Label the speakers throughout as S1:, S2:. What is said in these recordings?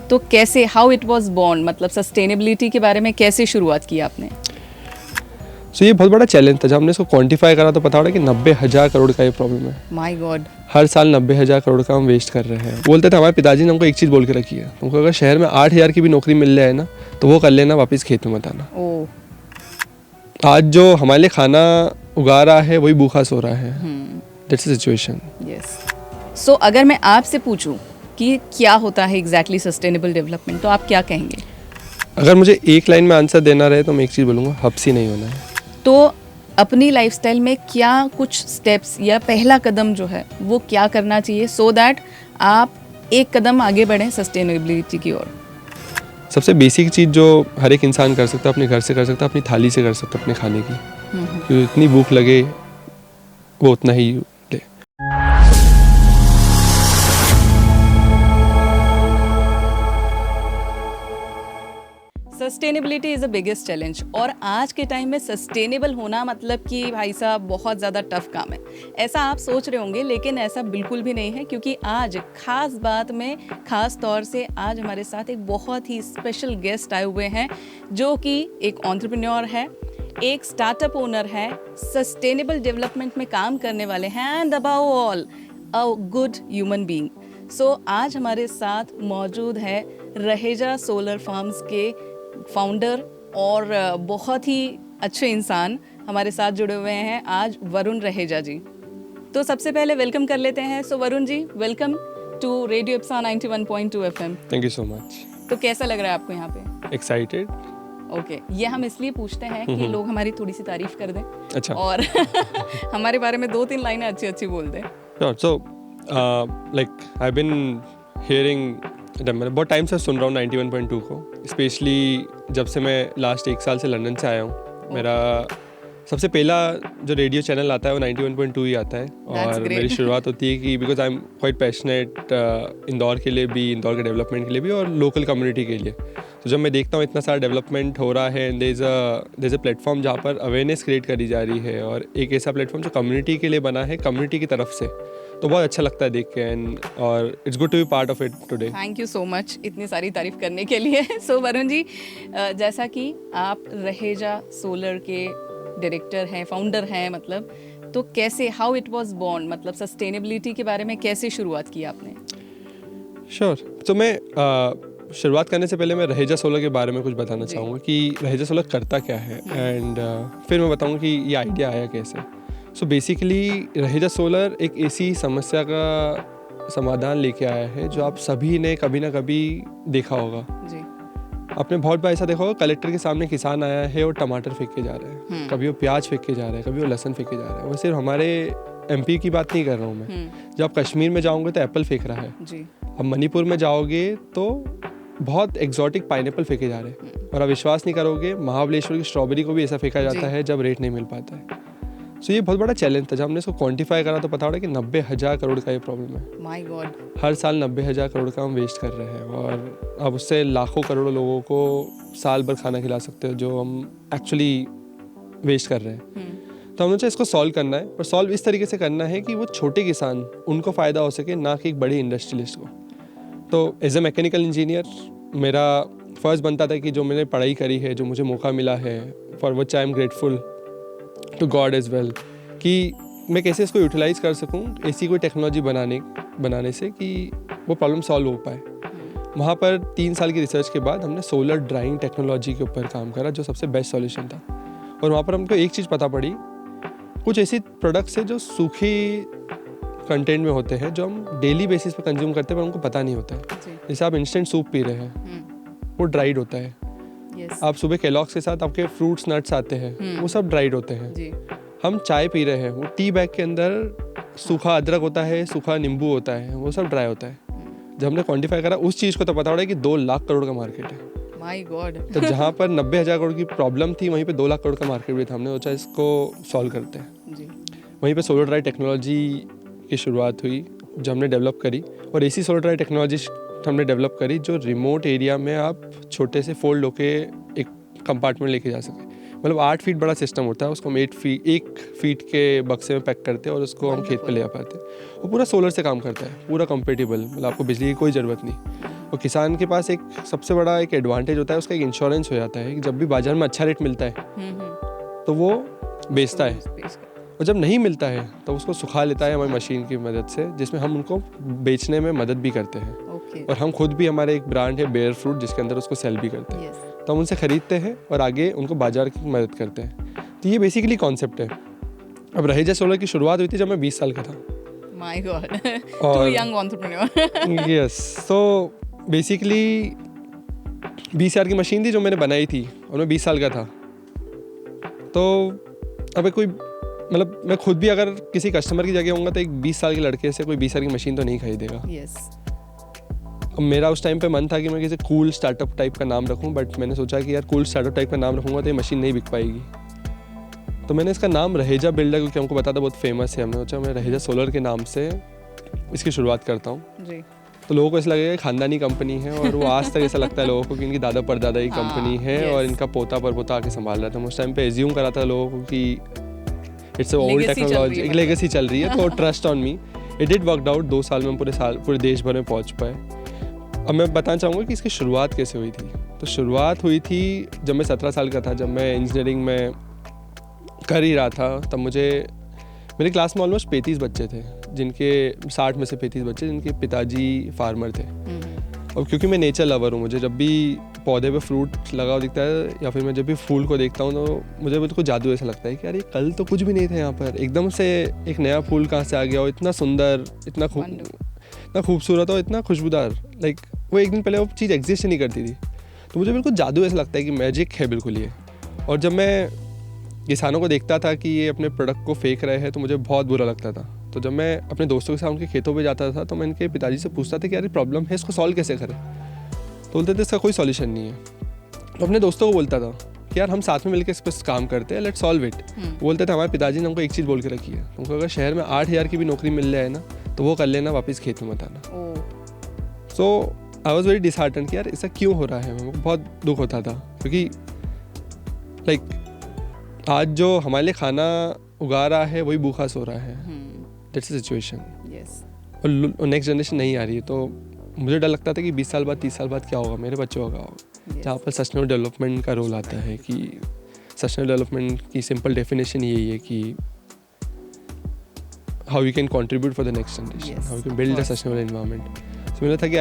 S1: तो कैसे, how it was born, मतलब सस्टेनेबिलिटी के बारे में कैसे शुरुआत की आपने?
S2: ये बहुत बड़ा चैलेंज था। जब हमने इसको क्वांटिफाई करा तो पता पड़ा कि 90,000 करोड़ का ये प्रॉब्लम है।
S1: My God.
S2: हर साल 90,000 करोड़ का हम वेस्ट कर रहे हैं। बोलते थे, हमारे पिताजी ने हमको एक चीज़ बोल के रखी है, तुमको अगर शहर में 8,000 की भी नौकरी मिल जाए ना तो वो कर लेना, वापस खेत में मत आना। आज जो हमारे लिए खाना उगा रहा है वही भूखा सो रहा है। That's the situation.
S1: यस। सो अगर मैं आपसे पूछूं कि क्या होता है एग्जैक्टली सस्टेनेबल डेवलपमेंट, तो आप क्या कहेंगे?
S2: अगर मुझे एक लाइन में आंसर देना रहे तो मैं एक चीज़ बोलूँगा, हब्सी नहीं होना है।
S1: तो अपनी लाइफस्टाइल में क्या कुछ स्टेप्स या पहला कदम जो है वो क्या करना चाहिए सो दैट आप एक कदम आगे बढ़ें सस्टेनेबिलिटी की ओर?
S2: सबसे बेसिक चीज़ जो हर एक इंसान कर सकता है, अपने घर से कर सकता है, अपनी थाली से कर सकता है, अपने खाने की। क्योंकि इतनी भूख लगे वो उतना ही ले।
S1: Sustainability is the biggest challenge, और आज के टाइम में सस्टेनेबल होना मतलब कि भाई साहब बहुत ज़्यादा टफ काम है, ऐसा आप सोच रहे होंगे, लेकिन ऐसा बिल्कुल भी नहीं है। क्योंकि आज खास बात में, खास तौर से आज हमारे साथ एक बहुत ही स्पेशल गेस्ट आए हुए हैं जो कि एक एंटरप्रेन्योर है, एक स्टार्टअप ओनर है, सस्टेनेबल डेवलपमेंट में काम करने वाले हैं, and above all a good human being. So आज हमारे साथ मौजूद है रहेजा सोलर फार्म्स के फाउंडर और बहुत ही अच्छे इंसान हमारे साथ जुड़े हुए हैं आज, वरुण रहेजा जी। तो सबसे पहले वेलकम कर लेते हैं। So Varun ji, welcome to radio Ipsa 91.2 FM।
S2: Thank you so much.
S1: तो कैसा लग रहा है आपको यहाँ पे?
S2: एक्साइटेड।
S1: ओके, ये हम इसलिए पूछते हैं कि लोग हमारी थोड़ी सी तारीफ कर दें।
S2: अच्छा।
S1: और हमारे बारे में 2-3 लाइनें अच्छी अच्छी बोल दें।
S2: So like I bin hearing, मैं बहुत टाइम से सुन रहा हूँ 91.2 को, स्पेशली जब से मैं लास्ट 1 साल से लंदन से आया हूँ। मेरा सबसे पहला जो रेडियो चैनल आता है वो 91.2 ही आता है। और मेरी शुरुआत होती है कि because I am quite passionate Indore के लिए भी, इंदौर के डेवलपमेंट के लिए भी और लोकल कम्युनिटी के लिए। तो जब मैं देखता हूँ इतना सारा डेवलपमेंट हो रहा है, देयर इज़ अ प्लेटफॉर्म जहाँ पर अवेयरनेस क्रिएट करी जा रही है, और एक ऐसा प्लेटफॉर्म जो कम्युनिटी के लिए बना है, कम्युनिटी की तरफ से, तो बहुत अच्छा लगता है देख के। एंड और it's good to be part of it today.
S1: Thank you so much इतनी सारी तारीफ करने के लिए। सो वरुण जी, जैसा कि आप रहेजा सोलर के डायरेक्टर हैं, फाउंडर हैं, मतलब तो कैसे, हाउ इट वाज बॉर्न, मतलब सस्टेनेबिलिटी के बारे में कैसे शुरुआत की आपने?
S2: श्योर। तो मैं शुरुआत करने से पहले मैं रहेजा सोलर के बारे में कुछ बताना चाहूँगा कि रहेजा सोलर करता क्या है, एंड फिर मैं बताऊँगा कि ये आइडिया आया कैसे। सो बेसिकली रहेजा सोलर एक ऐसी समस्या का समाधान लेके आया है जो आप सभी ने कभी ना कभी देखा होगा
S1: जी।
S2: आपने बहुत बार ऐसा देखा होगा, कलेक्टर के सामने किसान आया है और टमाटर फेंक के जा रहा है, कभी वो प्याज फेंक के जा रहा है, कभी वो लहसुन फेंक के जा रहा है। वो सिर्फ हमारे एमपी की बात नहीं कर रहा हूँ मैं। जब आप कश्मीर में जाओगे तो एप्पल फेंक रहा है जी। अब मणिपुर में जाओगे तो बहुत एक्जॉटिक पाइनएप्पल फेंके जा रहे हैं, और आप विश्वास नहीं करोगे, महाबलेश्वर की स्ट्रॉबेरी को भी ऐसा फेंका जाता है जब रेट नहीं मिल पाता है। सो ये बहुत बड़ा चैलेंज था। जब हमने इसको क्वांटिफाई करा तो पता पड़ा कि 90,000 करोड़ का ये प्रॉब्लम है।
S1: My God.
S2: हर साल 90,000 करोड़ का हम वेस्ट कर रहे हैं, और अब उससे लाखों करोड़ों लोगों को साल भर खाना खिला सकते हो जो हम एक्चुअली वेस्ट कर रहे हैं। तो हमें इसको सॉल्व करना है, पर सॉल्व इस तरीके से करना है कि वो छोटे किसान, उनको फ़ायदा हो सके, ना कि एक बड़ी इंडस्ट्रियलिस्ट को। तो एज ए मैकेनिकल इंजीनियर मेरा फ़र्ज़ बनता था कि जो मैंने पढ़ाई करी है, जो मुझे मौका मिला है, for which I am grateful to God as well, कि मैं कैसे इसको यूटिलाइज़ कर सकूं ऐसी कोई टेक्नोलॉजी बनाने से कि वो प्रॉब्लम सॉल्व हो पाए। वहाँ पर 3 साल की रिसर्च के बाद हमने सोलर ड्राइंग टेक्नोलॉजी के ऊपर काम करा, जो सबसे बेस्ट सॉल्यूशन था। और वहाँ पर हमको एक चीज़ पता पड़ी, कुछ ऐसी प्रोडक्ट्स हैं जो सूखे कंटेंट में होते हैं, जो हम डेली बेसिस पे कंज्यूम करते हैं पर हमको पता नहीं होता है। जैसे आप इंस्टेंट सूप पी रहे हैं, वो ड्राइड होता है। आप सुबह केलॉग्स के साथ आपके फ्रूट्स नट्स आते हैं, वो सब ड्राइड होते हैं। हम चाय पी रहे हैं, वो टी बैग के अंदर सूखा अदरक होता है, सूखा नींबू होता है, वो सब ड्राई होता है। जब हमने क्वांटिफाई करा उस चीज़ को तो पता पड़ा कि 2 लाख करोड़ का मार्केट है।
S1: My God.
S2: तो जहाँ पर 90,000 करोड़ की प्रॉब्लम थी, वहीं पे 2 लाख करोड़ का मार्केट भी था। हमने सोचा इसको सॉल्व करते हैं जी। वहीं पे सोलर ड्राई टेक्नोलॉजी की शुरुआत हुई, जो हमने डेवलप करी। और ऐसी सोलर ड्राई टेक्नोलॉजी हमने डेवलप करी जो रिमोट एरिया में आप छोटे से फोल्ड होके एक कंपार्टमेंट लेके जा सके। मतलब 8 फीट बड़ा सिस्टम होता है, उसको हम 1 फीट के बक्से में पैक करते हैं और उसको हम खेत पे ले आ पाते हैं। वो पूरा सोलर से काम करता है, पूरा कंपेटेबल, मतलब आपको बिजली की कोई ज़रूरत नहीं। और किसान के पास एक सबसे बड़ा एक एडवांटेज होता है, उसका एक इंश्योरेंस हो जाता है कि जब भी बाजार में अच्छा रेट मिलता है तो वो बेचता है, और जब नहीं मिलता है तो उसको सुखा लेता है हमारी मशीन की मदद से, जिसमें हम उनको बेचने में मदद भी करते हैं। और हम खुद भी, हमारे एक ब्रांड है बेयर फ्रूट, जिसके अंदर उसको सेल भी करते हैं। तो हम उनसे खरीदते हैं और आगे उनको बाजार की मदद करते हैं। तो ये बेसिकली कॉन्सेप्ट है। अब रहेजा सोलर की शुरुआत हुई थी जब मैं 20 साल का था।
S1: My god, too young entrepreneur.
S2: Yes, तो बेसिकली 20,000 की मशीन थी जो मैंने बनाई थी, और मैं 20 साल का था। तो अब कोई, मतलब मैं खुद भी अगर किसी कस्टमर की जगह होऊंगा तो एक 20 साल के लड़के से कोई 20 साल की मशीन तो नहीं खरीदेगा। अब मेरा उस टाइम पे मन था कि मैं किसी कूल स्टार्टअप टाइप का नाम रखूं, बट मैंने सोचा कि यार कूल स्टार्टअप टाइप का नाम रखूंगा तो ये मशीन नहीं बिक पाएगी। तो मैंने इसका नाम रहेजा बिल्डर, क्योंकि हमको पता था बहुत फेमस है, हमने सोचा मैं रहेजा सोलर के नाम से इसकी शुरुआत करता हूँ। तो लोगों को ऐसा लगेगा खानदानी कंपनी है, और वो आज तक ऐसा लगता है लोगों को कि इनकी दादा परदादा की कंपनी है और इनका पोता परपोता आके संभाल रहा था। मैं उस टाइम पे एज्यूम करा था लोगों को कि इट्स अ ओल्ड टेक्नोलॉजी, एक लेगेसी चल रही है, तो trust on me. It did worked out. 2 साल में हम पूरे देश भर में पहुँच पाए। अब मैं बताना चाहूँगा कि इसकी शुरुआत कैसे हुई थी। तो शुरुआत हुई थी जब मैं 17 साल का था, जब मैं इंजीनियरिंग में कर ही रहा था। तब मेरी क्लास में ऑलमोस्ट 35 बच्चे थे, जिनके 60 में से 35 बच्चे जिनके पिताजी फार्मर थे। और क्योंकि मैं नेचर लवर हूँ, मुझे जब भी पौधे पे फ्रूट लगा हुआ दिखता है या फिर मैं जब भी फूल को देखता हूँ तो मुझे बिल्कुल जादू ऐसा लगता है कि यार ये कल तो कुछ भी नहीं था यहाँ पर, एकदम से एक नया फूल कहाँ से आ गया हो, इतना सुंदर, इतना खूबसूरत और इतना खुशबूदार। लाइक वो एक दिन पहले वो चीज़ एग्जिस्ट ही नहीं करती थी। तो मुझे बिल्कुल जादू ऐसा लगता है कि मैजिक है बिल्कुल ये। और जब मैं किसानों को देखता था कि ये अपने प्रोडक्ट को फेंक रहे हैं तो मुझे बहुत बुरा लगता था। तो जब मैं अपने दोस्तों के साथ उनके खेतों पे जाता था तो मैं इनके पिताजी से पूछता था कि यार ये प्रॉब्लम है, इसको सॉल्व कैसे करें। तो बोलते थे इसका कोई सॉल्यूशन नहीं है। तो अपने दोस्तों को बोलता था कि यार हम साथ में मिलकर इस पर काम करते हैं, लेट्स सॉल्व इट। बोलते थे हमारे पिताजी ने हमको एक चीज़ बोल के रखी है, तुमको अगर शहर में 8,000 की भी नौकरी मिल जाए ना तो वो कर लेना, वापस खेत में मत आना। सो आई वॉज वेरी डिसहार्टन कि यार ऐसा क्यों हो रहा है। मेरे को बहुत दुख होता था, क्योंकि लाइक आज जो हमारे लिए खाना उगा रहा है वही भूखा सो रहा है। That's the situation. और नेक्स्ट जनरेशन नहीं आ रही है। तो मुझे डर लगता था कि 20 साल बाद 30 साल बाद क्या होगा, मेरे बच्चों का होगा। जहाँ पर सस्टेनेबल डेवलपमेंट का रोल आता है कि सस्टेनेबल डेवलपमेंट की सिंपल डेफिनेशन यही है कि how you can contribute for the next generation, how you can build a sustainable environment. तो मुझे था कि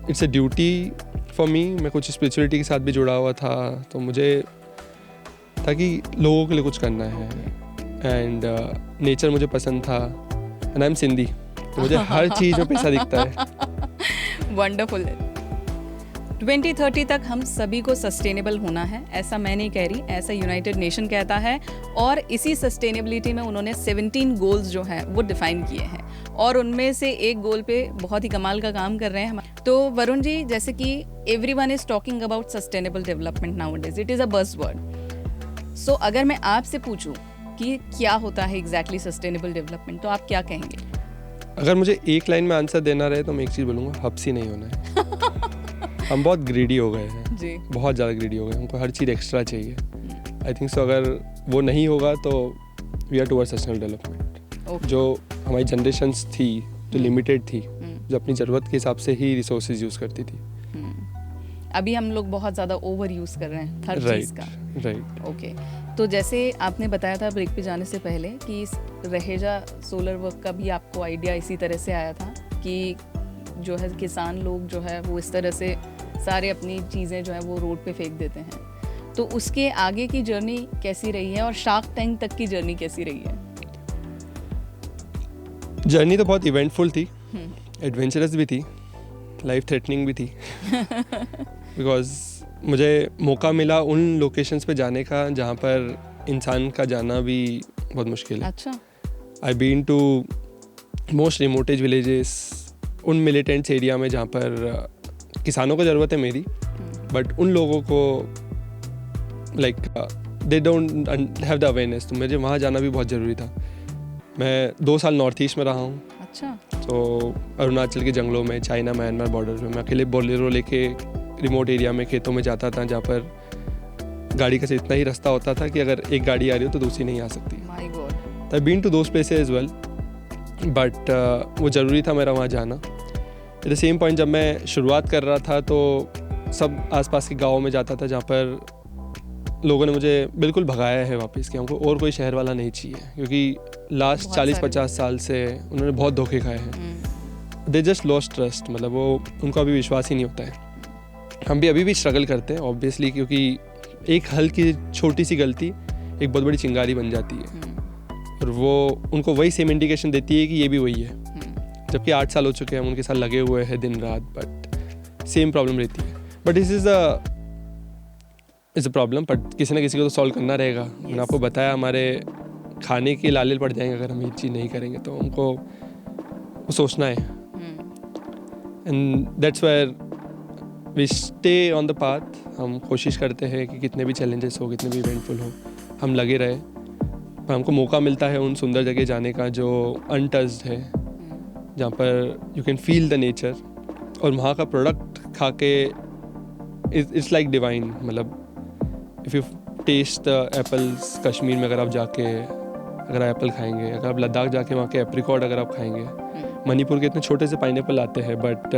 S2: it's a duty for me. मैं कुछ स्पिरिचुअलिटी के साथ भी जुड़ा हुआ था, तो मुझे था कि लोगों के लिए कुछ करना है। एंड नेचर मुझे पसंद था, एंड आई एम सिंधी, तो मुझे हर चीज़ में पैसा दिखता है।
S1: वंडरफुल। 2030 तक हम सभी को सस्टेनेबल होना है, ऐसा मैं नहीं कह रही, ऐसा यूनाइटेड नेशन कहता है। और इसी सस्टेनेबिलिटी में उन्होंने 17 गोल्स जो हैं वो डिफाइन किए हैं, और उनमें से एक गोल पे बहुत ही कमाल का काम कर रहे हैं। तो वरुण जी, जैसे कि everyone is talking about sustainable development nowadays, it is a buzzword. So अगर मैं आपसे पूछूं कि क्या होता है एग्जैक्टली सस्टेनेबल डेवलपमेंट, तो आप क्या कहेंगे?
S2: अगर मुझे एक लाइन में आंसर देना रहे तो मैं एक चीज़ बोलूँगा, हब्सी नहीं होना है। हम बहुत ग्रीडी हो गए हैं जी, बहुत ज़्यादा ग्रीडी हो गए, हमको हर चीज़ एक्स्ट्रा चाहिए। आई थिंक सो अगर वो नहीं होगा तो we are towards sustainable development. जो हमारी जनरेशंस थी जो लिमिटेड थी, जो अपनी ज़रूरत के हिसाब से ही रिसोर्सेज यूज़ करती थी,
S1: अभी हम लोग बहुत ज़्यादा ओवर यूज़ कर रहे हैं हर चीज़ का।
S2: राइट।
S1: ओके, तो जैसे आपने बताया था ब्रेक पे जाने से पहले कि रहेजा सोलर वर्क का भी आपको आइडिया इसी तरह से आया था कि जो है किसान लोग जो है वो इस तरह से सारे अपनी चीज़ें जो है वो रोड पे फेंक देते हैं। तो उसके आगे की जर्नी कैसी रही है और शार्क टैंक तक की जर्नी कैसी रही है?
S2: जर्नी तो बहुत इवेंटफुल थी, एडवेंचरस भी थी, लाइफ थ्रेटनिंग भी थी। बिकॉज मुझे मौका मिला उन लोकेशंस पे जाने का जहाँ पर इंसान का जाना भी बहुत मुश्किल है।
S1: अच्छा।
S2: I been to most remotest villages, उन मिलिटेंट्स एरिया में जहाँ पर किसानों को ज़रूरत है मेरी, बट उन लोगों को like they don't have the awareness. तो मुझे वहाँ जाना भी बहुत ज़रूरी था। मैं 2 साल नॉर्थ ईस्ट में रहा हूँ।
S1: अच्छा।
S2: तो अरुणाचल के जंगलों में, चाइना म्यांमार बॉर्डर में मैं अकेले बोलेरो लेके रिमोट एरिया में खेतों में जाता था, जहाँ पर गाड़ी का इतना ही रास्ता होता था कि अगर एक गाड़ी आ रही हो तो दूसरी नहीं आ सकती।
S1: My god.
S2: I been to those places as well, but वो ज़रूरी था मेरा वहाँ जाना। एट द सेम पॉइंट जब मैं शुरुआत कर रहा था तो सब आसपास के गाँव में जाता था जहाँ पर लोगों ने मुझे बिल्कुल भगाया है वापस कि हमको और कोई शहर वाला नहीं चाहिए, क्योंकि लास्ट 40-50 साल से उन्होंने बहुत धोखे खाए हैं। दे जस्ट लॉस्ट ट्रस्ट, मतलब वो उनको अभी विश्वास ही नहीं होता है। हम भी अभी भी स्ट्रगल करते हैं ऑब्वियसली, क्योंकि एक हल्की छोटी सी गलती एक बहुत बड़ी चिंगारी बन जाती है और वो उनको वही सेम इंडिकेशन देती है कि ये भी वही है। जबकि 8 साल हो चुके हैं हम उनके साथ लगे हुए हैं दिन रात, बट सेम प्रॉब्लम रहती है। But this is a problem, but किसी ना किसी को तो सॉल्व करना रहेगा। मैंने आपको बताया हमारे खाने के लाले पड़ जाएंगे अगर हम ये चीज़ नहीं करेंगे, तो हमको वो सोचना है। And that's where we stay on the path. हम कोशिश करते हैं कि कितने भी चैलेंजेस हो, कितने भी इवेंटफुल हो, हम लगे रहे। पर हमको मौका मिलता है उन सुंदर जगह जाने का जो अनटच्ड है, जहाँ पर you can feel the nature, और वहाँ का प्रोडक्ट खा के इट्स लाइक डिवाइन। मतलब if you taste the apples, Kashmir में अगर आप जाके अगर आप एप्पल खाएंगे, अगर आप लद्दाख जाके वहाँ के एप्रिकॉट अगर आप खाएंगे, मणिपुर के इतने छोटे से पाइनएप्पल आते हैं but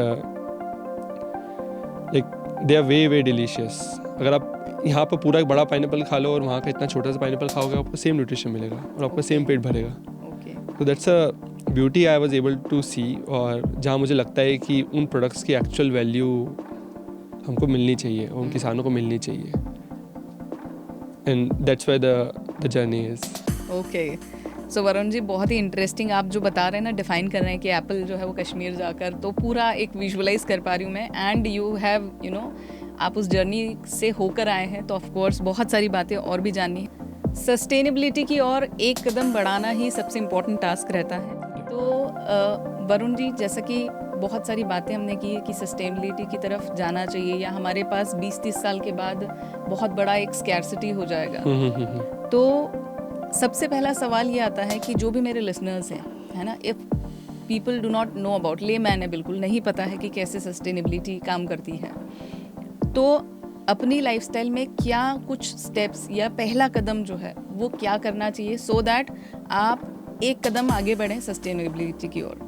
S2: like they are way delicious. अगर आप यहाँ पर पूरा एक बड़ा पाइनएप्पल खा लो और वहाँ का इतना छोटा सा पाइनएप्पल खाओगे, आपको सेम न्यूट्रिशन मिलेगा और आपका सेम पेट भरेगा। तो that's a beauty I was able to see, और जहाँ मुझे लगता है कि उन प्रोडक्ट्स की एक्चुअल वैल्यू हमको मिलनी चाहिए और उन किसानों को मिलनी चाहिए। And that's where the journey is.
S1: Okay, so Varun ji, बहुत ही इंटरेस्टिंग आप जो बता रहे हैं ना, डिफाइन कर रहे हैं कि एप्पल जो है वो कश्मीर जाकर, तो पूरा एक विजुअलाइज कर पा रही हूँ मैं। एंड यू हैव आप उस जर्नी से होकर आए हैं, तो ऑफ कोर्स बहुत सारी बातें और भी जाननी है। सस्टेनेबिलिटी की ओर एक कदम बढ़ाना ही सबसे इम्पोर्टेंट टास्क रहता है। तो वरुण जी, जैसा कि बहुत सारी बातें हमने की है कि सस्टेनेबिलिटी की तरफ जाना चाहिए, या हमारे पास 20-30 साल के बाद बहुत बड़ा एक स्कैर्सिटी हो जाएगा, तो सबसे पहला सवाल ये आता है कि जो भी मेरे लिसनर्स हैं, है ना, if people do not know about, मैंने बिल्कुल नहीं पता है कि कैसे सस्टेनेबिलिटी काम करती है, तो अपनी लाइफस्टाइल में क्या कुछ स्टेप्स या पहला कदम जो है वो क्या करना चाहिए सो दैट आप एक कदम आगे बढ़ें सस्टेनेबिलिटी की ओर?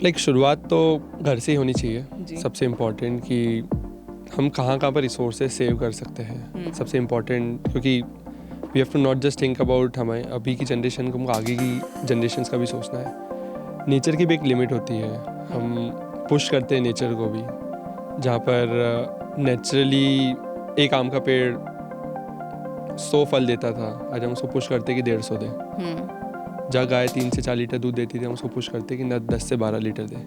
S2: लाइक शुरुआत तो घर से ही होनी चाहिए। सबसे इम्पोर्टेंट कि हम कहाँ पर रिसोर्सेज सेव कर सकते हैं, सबसे इम्पोर्टेंट, क्योंकि we have to not just think about हमें अभी की जनरेशन को, आगे की जनरेशन्स का भी सोचना है। नेचर की भी एक लिमिट होती है, हम पुश करते हैं नेचर को भी, जहाँ पर नेचुरली एक आम का पेड़ 100 फल देता था, आज हम उसको पुश करते कि 150 दे। जहाँ गाय 3 से 4 लीटर दूध देती थी, हम उसको पुश करते कि 10 से 12 लीटर दे।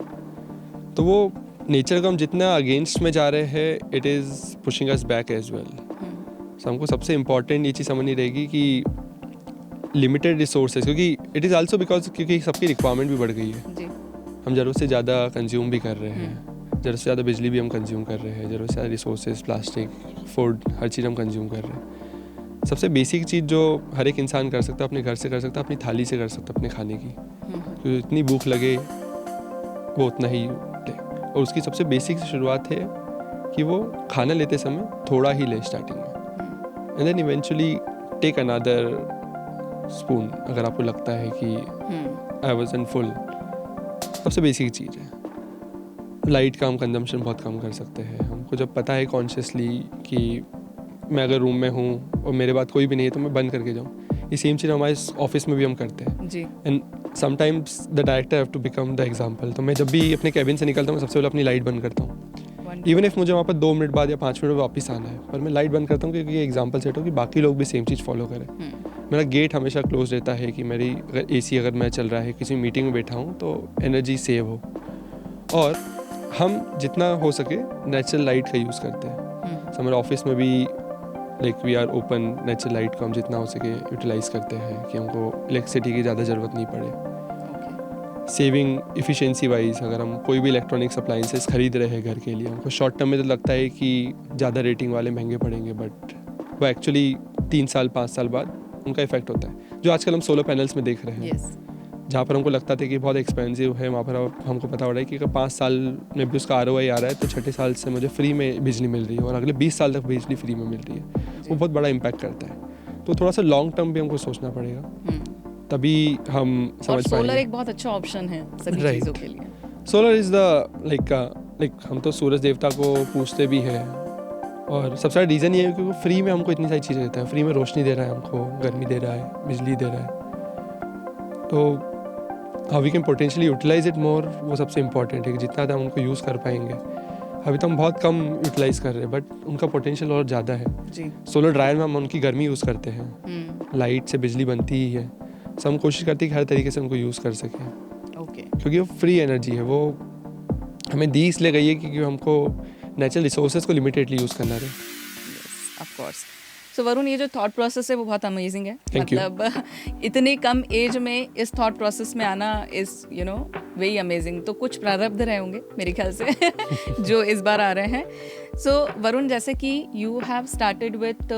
S2: तो वो नेचर को हम जितना अगेंस्ट में जा रहे हैं, it is pushing us back as well. So हमको सबसे इम्पॉर्टेंट ये चीज़ समझनी रहेगी कि लिमिटेड रिसोर्सेज, क्योंकि इट इज़ आल्सो बिकॉज क्योंकि सबकी रिक्वायरमेंट भी बढ़ गई है जी। हम ज़रूरत से ज़्यादा कंज्यूम भी कर रहे हैं, ज़रूरत से ज़्यादा बिजली भी हम कंज्यूम कर रहे हैं, ज़रूरत से ज़्यादा रिसोर्सेज, प्लास्टिक, फूड, हर चीज़ हम कंज्यूम कर रहे हैं। सबसे बेसिक चीज़ जो हर एक इंसान कर सकता है, अपने घर से कर सकता है, अपनी थाली से कर सकता है अपने खाने की, क्योंकि इतनी भूख लगे वो उतना ही ले। और उसकी सबसे बेसिक शुरुआत है कि वो खाना लेते समय थोड़ा ही ले स्टार्टिंग में, and then eventually take another spoon अगर आपको लगता है कि आई वाज़ फुल। सबसे बेसिक चीज़ है। लाइट का हम कंजम्पशन बहुत कम कर सकते हैं। हमको जब पता है कॉन्शियसली कि मैं अगर रूम में हूँ और मेरे बाद कोई भी नहीं है तो मैं बंद करके जाऊँ, ये सेम चीज़ हमारे ऑफिस में भी हम करते हैं जी। And sometimes the director have to become the example. तो मैं जब भी अपने कैबिन से निकलता हूँ, मैं सबसे पहले अपनी लाइट बंद करता हूँ, इवन इफ मुझे वहाँ पर 2 मिनट बाद या 5 मिनट वापस आना है, पर मैं लाइट बंद करता हूँ क्योंकि ये एग्जाम्पल सेट हो कि बाकी लोग भी सेम चीज़ फॉलो करें। मेरा गेट हमेशा क्लोज रहता है कि मेरी अगर AC अगर मैं चल रहा है, किसी मीटिंग में बैठा हूँ, तो एनर्जी सेव हो। और हम जितना हो सके नेचुरल लाइट का यूज़ करते हैं। हमारे ऑफिस में भी like we are open, natural light को हम जितना हो सके यूटिलाइज़ करते हैं कि हमको इलेक्ट्रिसिटी की ज़्यादा ज़रूरत नहीं पड़े। सेविंग इफ़िशिएंसी वाइज अगर हम कोई भी इलेक्ट्रॉनिक्स अप्लाइंसेस खरीद रहे हैं घर के लिए, हमको शॉर्ट टर्म में तो लगता है कि ज़्यादा रेटिंग वाले महंगे पड़ेंगे, बट वो एक्चुअली 3 साल 5 साल बाद उनका इफेक्ट होता है। जो आजकल हम सोलर पैनल्स में देख रहे हैं, जहाँ पर हमको लगता था कि बहुत एक्सपेंसिव है, वहाँ पर हमको पता हो रहा है कि अगर 5 साल में भी उसका ROI आ रहा है तो 6ठे साल से मुझे फ्री में बिजली मिल रही है और अगले 20 साल तक बिजली फ्री में मिल रही है। वो बहुत बड़ा इम्पैक्ट करता है। तो थोड़ा सा लॉन्ग टर्म भी हमको सोचना पड़ेगा, तभी हम समझ पाएंगे।
S1: सोलर एक बहुत अच्छा ऑप्शन है सभी चीज़ों के लिए।
S2: सोलर इज़ द लाइक हम तो सूरज देवता को पूछते भी हैं, और सबसे बड़ा रीज़न ये है कि वो फ्री में हमको इतनी सारी चीज़ें देता है। फ्री में रोशनी दे रहा है हमको, गर्मी दे रहा है, बिजली दे रहा है। तो how we can potentially utilise it more, वो सबसे इम्पॉर्टेंट है कि जितना ज़्यादा हम उनको यूज़ कर पाएंगे। अभी तो हम बहुत कम यूटिलाइज़ कर रहे हैं, बट उनका पोटेंशियल और ज़्यादा है
S1: जी।
S2: सोलर ड्रायर में हम उनकी गर्मी यूज़ करते हैं, लाइट से बिजली बनती ही है, सो हम कोशिश करते हैं कि हर तरीके से उनको यूज़ कर सकें।
S1: ओके।
S2: क्योंकि वो फ्री एनर्जी है, वो हमें दी इसलिए गई है क्योंकि हमको नेचुरल रिसोर्सेज को लिमिटेडली यूज़ करना है।
S1: Of course. सो वरुण, ये जो थॉट प्रोसेस है वो बहुत अमेजिंग है।
S2: Thank you.
S1: मतलब इतनी कम एज में इस थॉट प्रोसेस में आना इज़ वेरी अमेजिंग। तो कुछ प्रारब्ध रहे होंगे मेरे ख्याल से जो इस बार आ रहे हैं। सो वरुण, जैसे कि you have started with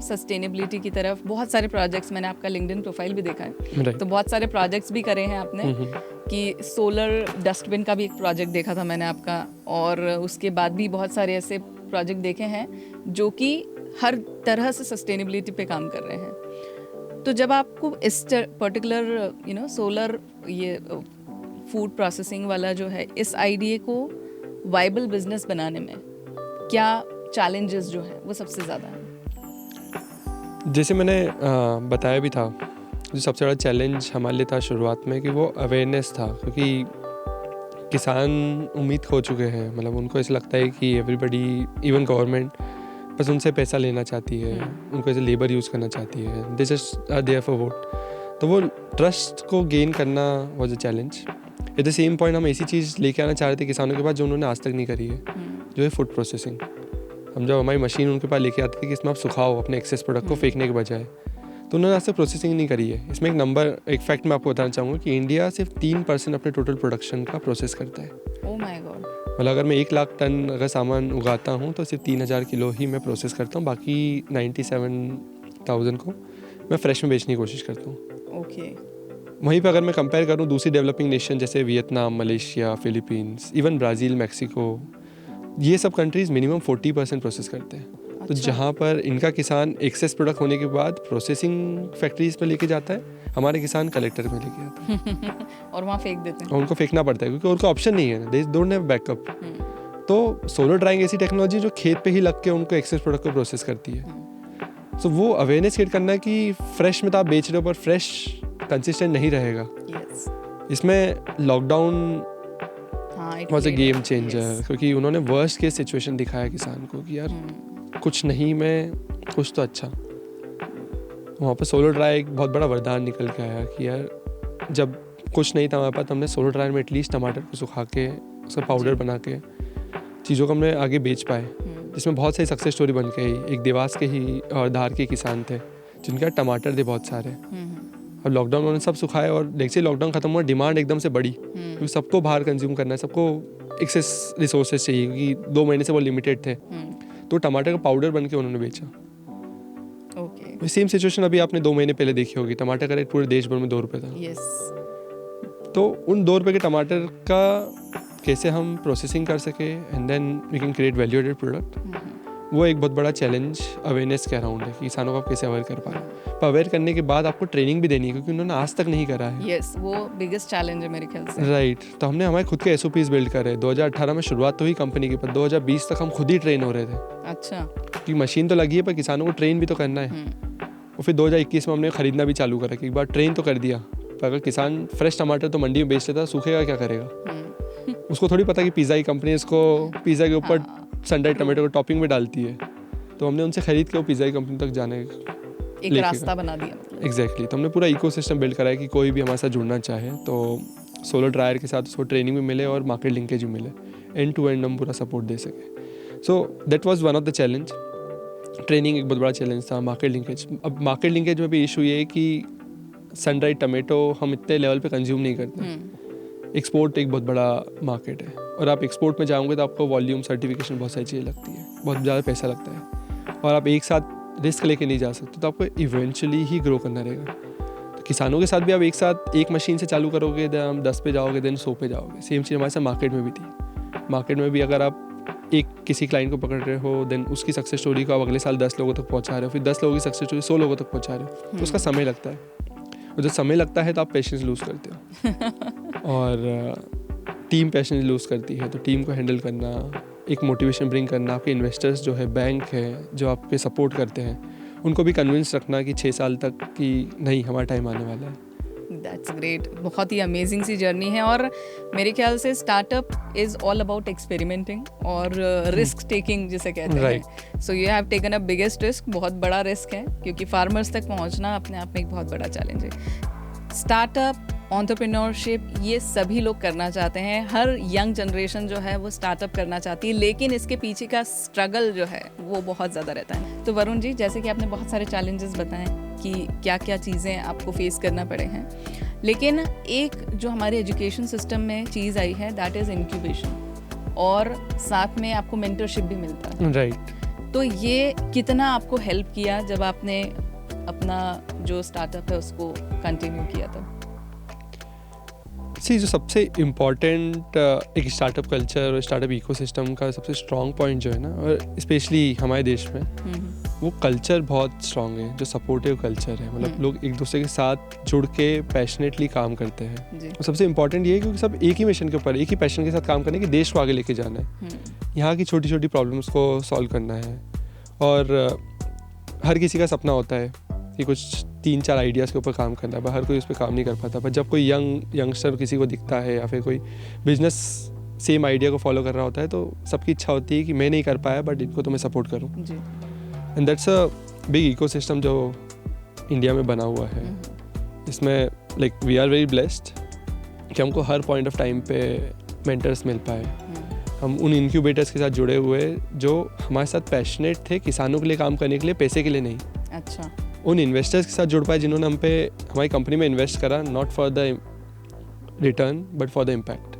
S1: sustainability की तरफ बहुत सारे प्रोजेक्ट्स, मैंने आपका लिंक्डइन प्रोफाइल भी देखा है,
S2: Right.
S1: तो बहुत सारे प्रोजेक्ट्स भी करे हैं आपने, कि सोलर डस्टबिन का भी एक प्रोजेक्ट देखा था मैंने आपका, और उसके बाद भी बहुत सारे ऐसे प्रोजेक्ट देखे हैं जो कि हर तरह से सस्टेनेबिलिटी पे काम कर रहे हैं। तो जब आपको इस पर्टिकुलर सोलर ये फूड प्रोसेसिंग वाला जो है, इस आइडिया को वाइबल बिजनेस बनाने में क्या चैलेंजेस जो है वो सबसे ज़्यादा हैं?
S2: जैसे मैंने बताया भी था, जो सबसे बड़ा चैलेंज हमारे लिए था शुरुआत में कि वो अवेयरनेस था, क्योंकि किसान उम्मीद खो चुके हैं। मतलब उनको ऐसा लगता है कि एवरीबॉडी, इवन गवर्नमेंट, बस उनसे पैसा लेना चाहती है, उनको ऐसे लेबर यूज़ करना चाहती है, they just are there for vote. तो वो ट्रस्ट को गेन करना was a challenge. At the same point हम ऐसी चीज़ लेके आना चाह रहे थे किसानों के पास जो उन्होंने आज तक नहीं करी है, जो है फूड प्रोसेसिंग। हम जब हमारी मशीन उनके पास लेके आते थे कि इसमें आप सुखाओ अपने एक्सेस प्रोडक्ट को फेंकने के बजाय, तो उन्होंने आज तक प्रोसेसिंग नहीं करी है। इसमें एक फैक्ट मैं आपको बताना चाहूँगा कि इंडिया सिर्फ 3% अपने टोटल प्रोडक्शन का प्रोसेस करता है।
S1: Oh my God.
S2: मतलब अगर मैं 1 लाख टन अगर सामान उगाता हूँ तो सिर्फ 3000 किलो ही मैं प्रोसेस करता हूँ, बाकी 97,000 को मैं फ्रेश में बेचने की कोशिश करता हूँ।
S1: ओके।
S2: वहीं पे अगर मैं कंपेयर करूँ दूसरी डेवलपिंग नेशन जैसे Vietnam, Malaysia, Philippines, even Brazil, Mexico, ये सब कंट्रीज़ मिनिमम 40% प्रोसेस करते हैं। तो जहाँ पर इनका किसान एक्सेस प्रोडक्ट होने के बाद प्रोसेसिंग फैक्ट्रीज पे लेके जाता है, हमारे किसान कलेक्टर में लेके आते हैं
S1: और वहाँ फेंक देते हैं।
S2: और उनको फेंकना पड़ता है क्योंकि उनका ऑप्शन नहीं है, दे डोंट हैव बैकअप। तो सोलर ड्राइंग ऐसी टेक्नोलॉजी जो खेत पे ही लग के उनको एक्सेस प्रोडक्ट को प्रोसेस करती है। सो वो अवेयरनेस क्रिएट करना है कि फ्रेश में तो आप बेच रहे हो पर फ्रेश कंसिस्टेंट नहीं रहेगा। इसमें lockdown was a game changer, क्योंकि उन्होंने वर्स्ट केस सिचुएशन दिखाया किसान को कि यार कुछ नहीं में कुछ तो अच्छा। वहाँ पर सोलर ड्राई एक बहुत बड़ा वरदान निकल के आया कि यार जब कुछ नहीं था हमारे पास, हमने सोलर ड्रायर में एटलीस्ट टमाटर को सुखा के उसका पाउडर बना के चीज़ों को हमने आगे बेच पाए, जिसमें बहुत सारी सक्सेस स्टोरी बन के आई। एक देवास के ही और धार के किसान थे जिनके टमाटर थे बहुत सारे। अब लॉकडाउन उन्होंने सब सुखाए और जैसे लॉकडाउन खत्म हुआ डिमांड एकदम से बढ़ी, क्योंकि सबको बाहर कंज्यूम करना है, सबको एक्सेस रिसोर्सेज चाहिए क्योंकि 2 महीने से वो लिमिटेड थे। तो टमाटर का पाउडर बन के उन्होंने बेचा।
S1: ओके।
S2: सेम सिचुएशन अभी आपने 2 महीने पहले देखी होगी, टमाटर का रेट पूरे देश भर में 2 रुपये था। तो उन 2 रुपये के टमाटर का कैसे हम प्रोसेसिंग कर सके and then we can create value added product, वो एक बहुत बड़ा चैलेंज अवेयरनेस के अराउंड है कि किसानों को आप कैसे अवेयर कर पा रहे हैं। पर अवेयर करने के बाद आपको ट्रेनिंग भी देनी है क्योंकि उन्होंने आज तक नहीं करा है।
S1: यस, वो बिगेस्ट चैलेंज है मेरे ख्याल से।
S2: राइट। तो हमने हमारे खुद के SOPs बिल्ड करे। 2018 में शुरुआत तो हुई कंपनी की, पर 2020 तक हम खुद ही ट्रेन हो रहे थे।
S1: अच्छा।
S2: क्योंकि मशीन तो लगी है पर किसानों को ट्रेन भी तो करना है। और फिर 2021 में हमने खरीदना भी चालू करा कि एक बार ट्रेन तो कर दिया, पर अगर किसान फ्रेश टमाटर तो मंडी में बेच लेता, सूखेगा क्या करेगा? उसको थोड़ी पता कि पिज़्ज़ा की कंपनी इसको पिज़्ज़ा के ऊपर सनड्राइड टमाटर को टॉपिंग में डालती है। तो हमने उनसे खरीद के वो पिज़्ज़ा की कंपनी तक जाने
S1: एक रास्ता बना दिया मतलब।
S2: एग्जैक्टली। तो हमने पूरा इकोसिस्टम बिल्ड करा है कि कोई भी हमारे साथ जुड़ना चाहे तो सोलर ड्रायर के साथ उसको ट्रेनिंग भी मिले और मार्केट लिंकेज भी मिले, एंड टू एंड हम पूरा सपोर्ट दे सके। So that was one of the challenge. Training एक बहुत बड़ा चैलेंज था। मार्केट लिंकेज, अब मार्केट लिंकेज में भी इशू ये है कि सनड्राइड टमाटो हम इतने लेवल पे कंज्यूम नहीं करते। एक्सपोर्ट एक बहुत बड़ा मार्केट है और आप एक्सपोर्ट में जाओगे तो आपको वॉल्यूम, सर्टिफिकेशन, बहुत सारी चीज़ें लगती है, बहुत ज़्यादा पैसा लगता है और आप एक साथ रिस्क लेके नहीं जा सकते। तो आपको इवेंचुअली ही ग्रो करना रहेगा। तो किसानों के साथ भी आप एक साथ एक मशीन से चालू करोगे, देन हम 10 पे जाओगे, देन 100 पे जाओगे। सेम चीज़ हमारे साथ मार्केट में भी थी। मार्केट में भी अगर आप एक किसी क्लाइंट को पकड़ रहे हो, देन उसकी सक्सेस स्टोरी को आप अगले साल 10 लोगों तक पहुंचा रहे हो, फिर 10 लोगों की सक्सेस स्टोरी 100 लोगों तक पहुंचा रहे हो, तो उसका समय लगता है। और जब समय लगता है तो आप पेशेंस लूज़ करते हो। और टीम पैशन लूज़ करती है, तो टीम को हैंडल करना, एक मोटिवेशन ब्रिंग करना, आपके इन्वेस्टर्स जो है, बैंक है जो आपके सपोर्ट करते हैं, उनको भी कन्विंस रखना कि 6 साल तक कि नहीं, हमारा टाइम आने वाला है।
S1: दैट्स ग्रेट, बहुत ही अमेजिंग सी जर्नी है। और मेरे ख्याल से startup is all about experimenting और रिस्क टेकिंग जिसे कहते हैं। So you have taken a biggest risk, बहुत बड़ा रिस्क है, क्योंकि फार्मर्स तक पहुंचना अपने आप में एक बहुत बड़ा चैलेंज है। स्टार्टअप, एंटरप्रेन्योरशिप, ये सभी लोग करना चाहते हैं, हर यंग जनरेशन जो है वो स्टार्टअप करना चाहती है, लेकिन इसके पीछे का स्ट्रगल जो है वो बहुत ज़्यादा रहता है। तो वरुण जी, जैसे कि आपने बहुत सारे चैलेंजेस बताए कि क्या क्या चीज़ें आपको फेस करना पड़े हैं, लेकिन एक जो हमारे एजुकेशन सिस्टम में चीज़ आई है दैट इज़ इंक्यूबेशन, और साथ में आपको मेंटरशिप भी मिलता है।
S2: राइट।
S1: तो ये कितना आपको हेल्प किया जब आपने अपना जो स्टार्टअप है उसको कंटिन्यू किया तब?
S2: जो सबसे इम्पॉर्टेंट एक स्टार्टअप कल्चर और स्टार्टअप इकोसिस्टम का सबसे स्ट्रॉन्ग पॉइंट जो है ना, और स्पेशली हमारे देश में, वो कल्चर बहुत स्ट्रॉन्ग है, जो सपोर्टिव कल्चर है। मतलब लोग एक दूसरे के साथ जुड़ के पैशनेटली काम करते हैं। और सबसे इम्पॉर्टेंट ये है क्योंकि सब एक ही मिशन के ऊपर, एक ही पैशन के साथ काम करने, कि देश को आगे लेके जाना है, यहाँ की छोटी छोटी प्रॉब्लम्स को सॉल्व करना है। और हर किसी का सपना होता है कि कुछ 3-4 आइडियाज़ के ऊपर काम करना है, पर हर कोई उस पर काम नहीं कर पाता। पर जब कोई यंगस्टर किसी को दिखता है या फिर कोई बिजनेस सेम आइडिया को फॉलो कर रहा होता है, तो सबकी इच्छा होती है कि मैं नहीं कर पाया बट इनको तो मैं सपोर्ट करूँ। And that's a big ecosystem जो इंडिया में बना हुआ है। इसमें like we are very blessed कि हमको हर पॉइंट ऑफ टाइम पे मेंटर्स मिल पाए। हम उन इंक्यूबेटर्स के साथ जुड़े हुए जो हमारे साथ पैशनेट थे किसानों के लिए काम करने के लिए, पैसे के लिए नहीं।
S1: अच्छा।
S2: उन इन्वेस्टर्स के साथ जुड़ पाए जिन्होंने हम पे हमारी कंपनी में इन्वेस्ट करा, not for the return but for the impact.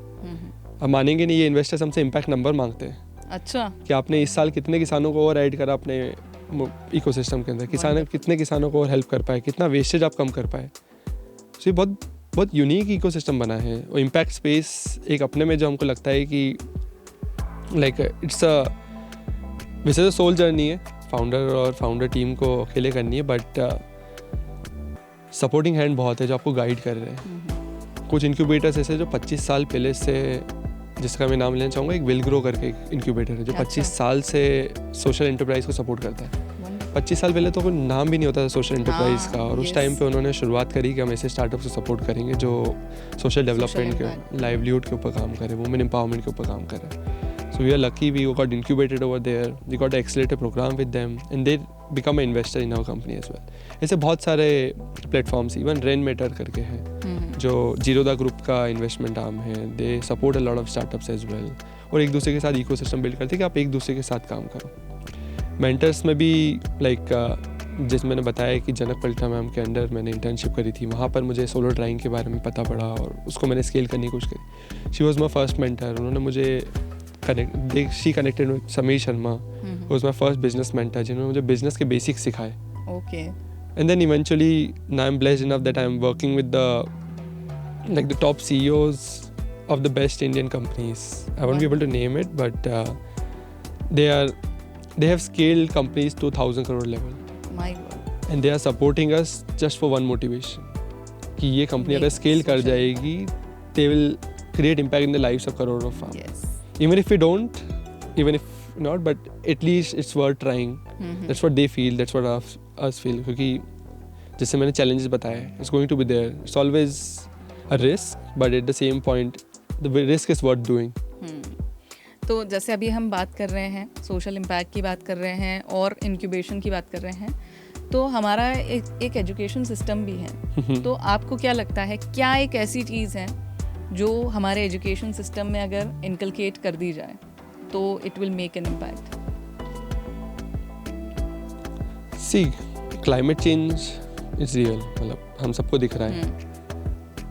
S2: अब मानेंगे नहीं, ये इन्वेस्टर्स हमसे इम्पैक्ट नंबर मांगते हैं।
S1: अच्छा। कि
S2: आपने इस साल कितने किसानों को और ऐड करा अपने इकोसिस्टम के अंदर, कितने किसानों को और हेल्प कर पाए, कितना वेस्टेज आप कम कर पाए। तो ये बहुत बहुत यूनिक इकोसिस्टम बना है। और इम्पैक्ट स्पेस एक अपने में जो हमको लगता है कि लाइक इट्स अ वैसे तो सोल जर्नी है, फाउंडर टीम को अकेले करनी है, बट सपोर्टिंग हैंड बहुत है जो आपको गाइड कर रहे हैं। कुछ इंक्यूबेटर्स ऐसे जो 25 साल पहले से, जिसका मैं नाम लेना चाहूँगा, एक विल ग्रो करके एक इंक्यूबेटर है जो 25 साल से सोशल एंटरप्राइज को सपोर्ट करता है। 25 साल पहले तो कोई नाम भी नहीं होता था सोशल एंटरप्राइज का, और उस टाइम पे उन्होंने शुरुआत करी कि हम ऐसे स्टार्टअप को सपोर्ट करेंगे जो सोशल डेवलपमेंट के, लाइवलीहुड के ऊपर काम करे, वुमेन एम्पावरमेंट के ऊपर काम करे। So we are lucky we got incubated over there. We got an accelerator program with them and they become an investor in our company as well. ऐसे बहुत सारे प्लेटफॉर्म्स, इवन रेनमेटर करके हैं जो जीरोदा ग्रुप का इन्वेस्टमेंट आर्म है। They support a lot of startups as well, और एक दूसरे के साथ इकोसिस्टम बिल्ड करते हैं कि आप एक दूसरे के साथ काम करो। मेंटर्स में भी लाइक जिस मैंने बताया कि जनक पलटा मैम के अंडर मैंने इंटर्नशिप करी थी, वहाँ पर मुझे सोलर ड्राइंग के बारे में पता पड़ा और उसको मैंने स्केल करने की कोशिश करी। She was my first mentor. उन्होंने मुझे she connected with Sameer Sharma, who was my first business mentor, जिन्होंने मुझे business के basics सिखाए।
S1: Okay.
S2: And then eventually, now I'm blessed enough that I'm working with the top CEOs of the best Indian companies. I won't be able to name it, but they have scaled companies to 1,000 crore level.
S1: My God.
S2: And they are supporting us just for one motivation, कि ये company अगर scale कर जाएगी, they will create impact in the lives of crore of farmers.
S1: Yes.
S2: Even if we don't, even if not, but at least it's worth trying. That's what they feel, that's what us feel. क्योंकि जैसे मैंने challenges बताए, it's going to be there. It's always a risk, but at the same point, the risk is worth doing.
S1: तो जैसे अभी हम बात कर रहे हैं, सोशल इम्पैक्ट की बात कर रहे हैं और इंक्यूबेशन की बात कर रहे हैं, तो हमारा एक एजुकेशन सिस्टम भी है। तो आपको क्या लगता है, क्या एक ऐसी चीज़ है जो हमारे एजुकेशन सिस्टम में अगर इनकलकेट कर दी जाए तो it will make an impact?
S2: See, climate change is real, मतलब हम सबको दिख रहा है,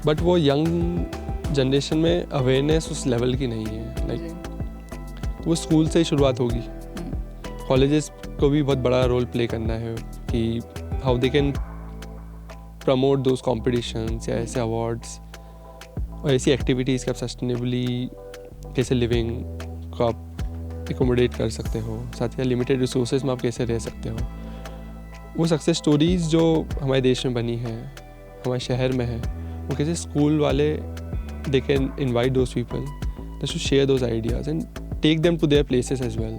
S2: बट वो यंग जनरेशन में अवेयरनेस उस लेवल की नहीं है। लाइक वो स्कूल से ही शुरुआत होगी। कॉलेजेस को भी बहुत बड़ा रोल प्ले करना है कि how they can promote those competitions या ऐसे अवार्ड्स और ऐसी एक्टिविटीज़ कि आप सस्टेनेबली कैसे लिविंग को आप एकोमोडेट कर सकते हो, साथ ही लिमिटेड रिसोर्सेज में आप कैसे रह सकते हो। वो सक्सेस स्टोरीज़ जो हमारे देश में बनी है, हमारे शहर में है, वो कैसे स्कूल वाले they can invite those people they should share those ideas and take them to their places as well